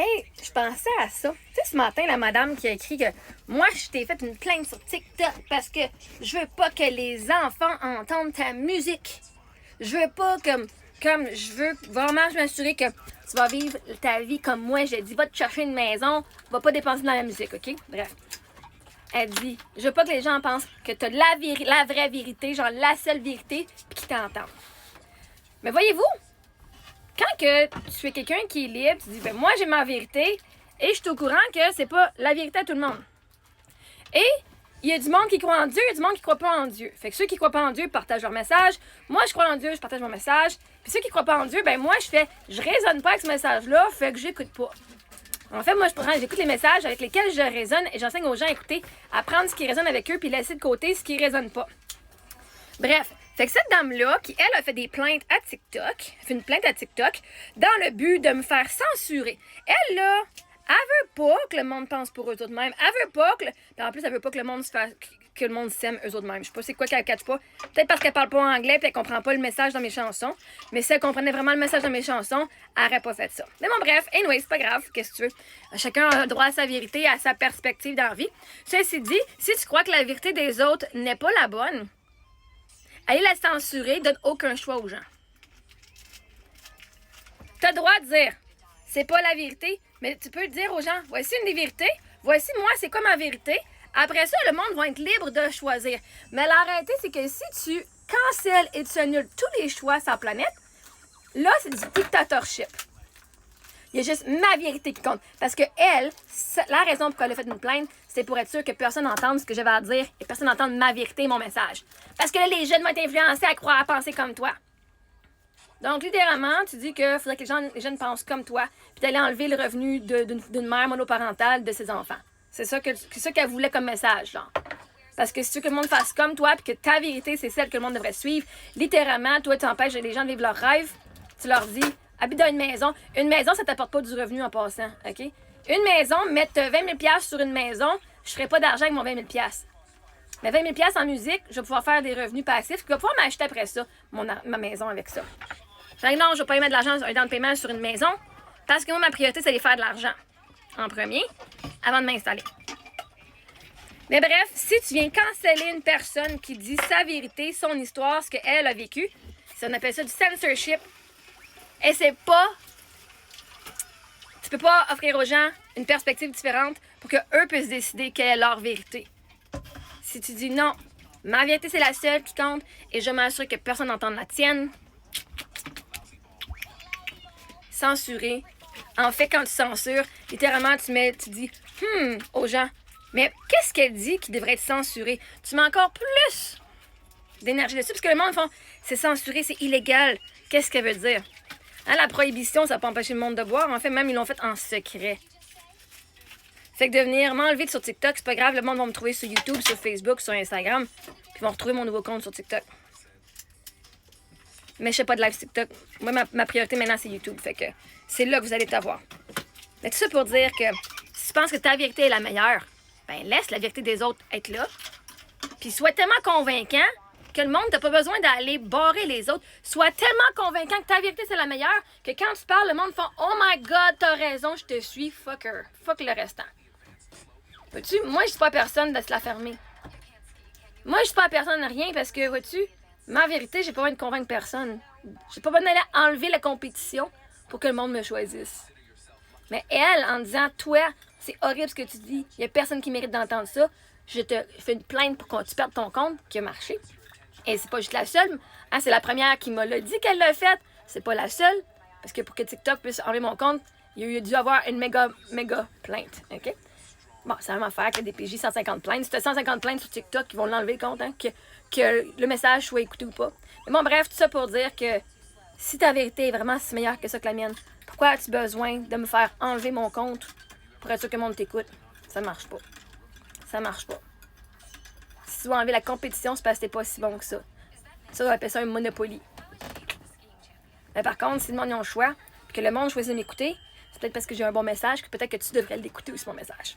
Hey, je pensais à ça. Tu sais, ce matin, la madame qui a écrit que moi, je t'ai fait une plainte sur TikTok parce que je veux pas que les enfants entendent ta musique. Je veux pas comme je veux vraiment m'assurer que tu vas vivre ta vie comme moi. J'ai dit, va te chercher une maison, va pas dépenser dans la musique, OK? Bref. Elle dit, je veux pas que les gens pensent que t'as la vraie vérité, genre la seule vérité, puis qu'ils t'entendent. Mais voyez-vous, quand que tu es quelqu'un qui est libre, tu dis, ben moi j'ai ma vérité et je suis au courant que c'est pas la vérité à tout le monde. Et il y a du monde qui croit en Dieu, il y a du monde qui croit pas en Dieu. Fait que ceux qui croient pas en Dieu partagent leur message. Moi, je crois en Dieu, je partage mon message. Puis ceux qui croient pas en Dieu, ben moi, je raisonne pas avec ce message-là, fait que j'écoute pas. En fait, moi, j'écoute les messages avec lesquels je raisonne et j'enseigne aux gens à écouter, à prendre ce qui résonne avec eux puis laisser de côté ce qui résonne pas. Bref, fait que cette dame-là, qui elle a fait des plaintes à TikTok, fait une plainte à TikTok, dans le but de me faire censurer. Elle, là, elle veut pas que le monde pense pour eux autres mêmes. Elle veut pas que... Puis en plus, elle veut pas que le monde que le monde s'aime eux autres mêmes. Je sais pas c'est quoi qu'elle catch pas. Peut-être parce qu'elle parle pas anglais puis elle comprend pas le message dans mes chansons. Mais si elle comprenait vraiment le message dans mes chansons, elle aurait pas fait ça. Mais bon, bref, anyway, c'est pas grave. Qu'est-ce que tu veux? Chacun a droit à sa vérité, à sa perspective dans la vie. Ceci dit, si tu crois que la vérité des autres n'est pas la bonne, aller la censurer donne aucun choix aux gens. T'as le droit de dire, c'est pas la vérité, mais tu peux dire aux gens, voici une des vérités, voici moi, c'est quoi ma vérité. Après ça, le monde va être libre de choisir. Mais la réalité, c'est que si tu cancelles et tu annules tous les choix sur la planète, là, c'est du dictatorship. Il y a juste ma vérité qui compte. Parce que elle, la raison pour laquelle elle a fait une plainte, c'est pour être sûr que personne n'entende ce que j'avais à dire et personne n'entende ma vérité et mon message. Parce que là, les jeunes vont être influencés à croire, à penser comme toi. Donc, littéralement, tu dis qu'il faudrait que les jeunes pensent comme toi, puis d'aller enlever le revenu d'une mère monoparentale de ses enfants. C'est ça qu'elle voulait comme message, genre. Parce que si tu veux que le monde fasse comme toi, puis que ta vérité, c'est celle que le monde devrait suivre, littéralement, toi, tu empêches les gens de vivre leurs rêves, tu leur dis, habite dans une maison. Une maison, ça t'apporte pas du revenu en passant, OK? Une maison, mettre 20 000 $ sur une maison, je ferai pas d'argent avec mon 20 000 $. Mais 20 000 $ en musique, je vais pouvoir faire des revenus passifs, je vais pouvoir m'acheter après ça ma maison avec ça. Fait que non, je vais pas y mettre de l'argent, un down paiement sur une maison, parce que moi, ma priorité, c'est de faire de l'argent en premier, avant de m'installer. Mais bref, si tu viens canceller une personne qui dit sa vérité, son histoire, ce qu'elle a vécu, on appelle ça du censorship. Et c'est pas... Tu peux pas offrir aux gens une perspective différente pour qu'eux puissent décider quelle est leur vérité. Si tu dis non, ma vérité c'est la seule qui compte et je m'assure que personne n'entende la tienne, censurer. En fait, quand tu censures, littéralement, tu dis aux gens, mais qu'est-ce qu'elle dit qui devrait être censuré? Tu mets encore plus d'énergie dessus parce que le monde font, c'est censuré, c'est illégal. Qu'est-ce qu'elle veut dire? Hein, la prohibition, ça n'a pas empêché le monde de boire. En fait, même, ils l'ont fait en secret. Fait que de venir m'enlever sur TikTok, c'est pas grave. Le monde va me trouver sur YouTube, sur Facebook, sur Instagram. Puis ils vont retrouver mon nouveau compte sur TikTok. Mais je fais pas de live TikTok. Moi, ma priorité maintenant, c'est YouTube. Fait que c'est là que vous allez t'avoir. Mais tout ça pour dire que si tu penses que ta vérité est la meilleure, ben laisse la vérité des autres être là. Puis sois tellement convaincant que le monde n'a pas besoin d'aller barrer les autres. Sois tellement convaincant que ta vérité, c'est la meilleure, que quand tu parles, le monde fait « Oh my God, t'as raison, je te suis, fucker. Fuck le restant. » Vois-tu, moi, je dis pas à personne de se la fermer. Moi, je dis pas à personne rien parce que, vois-tu, ma vérité, j'ai pas besoin de convaincre personne. J'ai pas besoin d'aller enlever la compétition pour que le monde me choisisse. Mais elle, en disant « Toi, c'est horrible ce que tu dis, il y a personne qui mérite d'entendre ça, je te fais une plainte pour que tu perdes ton compte, qui a marché. » Et c'est pas juste la seule. Hein, c'est la première qui m'a dit qu'elle l'a fait. C'est pas la seule. Parce que pour que TikTok puisse enlever mon compte, il a dû avoir une méga plainte. OK? Bon, c'est la même affaire que des PJ 150 plaintes. Si tu as 150 plaintes sur TikTok, ils vont l'enlever le compte, hein, que le message soit écouté ou pas. Mais bon, bref, tout ça pour dire que si ta vérité est vraiment si meilleure que ça que la mienne, pourquoi as-tu besoin de me faire enlever mon compte pour être sûr que le monde t'écoute? Ça marche pas. Ça marche pas. Si tu veux enlever la compétition, c'est parce que t'es pas si bon que ça. Ça, on appelle ça un monopoly. Mais par contre, si le monde a le choix, puis que le monde choisit de m'écouter, c'est peut-être parce que j'ai un bon message, que peut-être que tu devrais l'écouter aussi, mon message.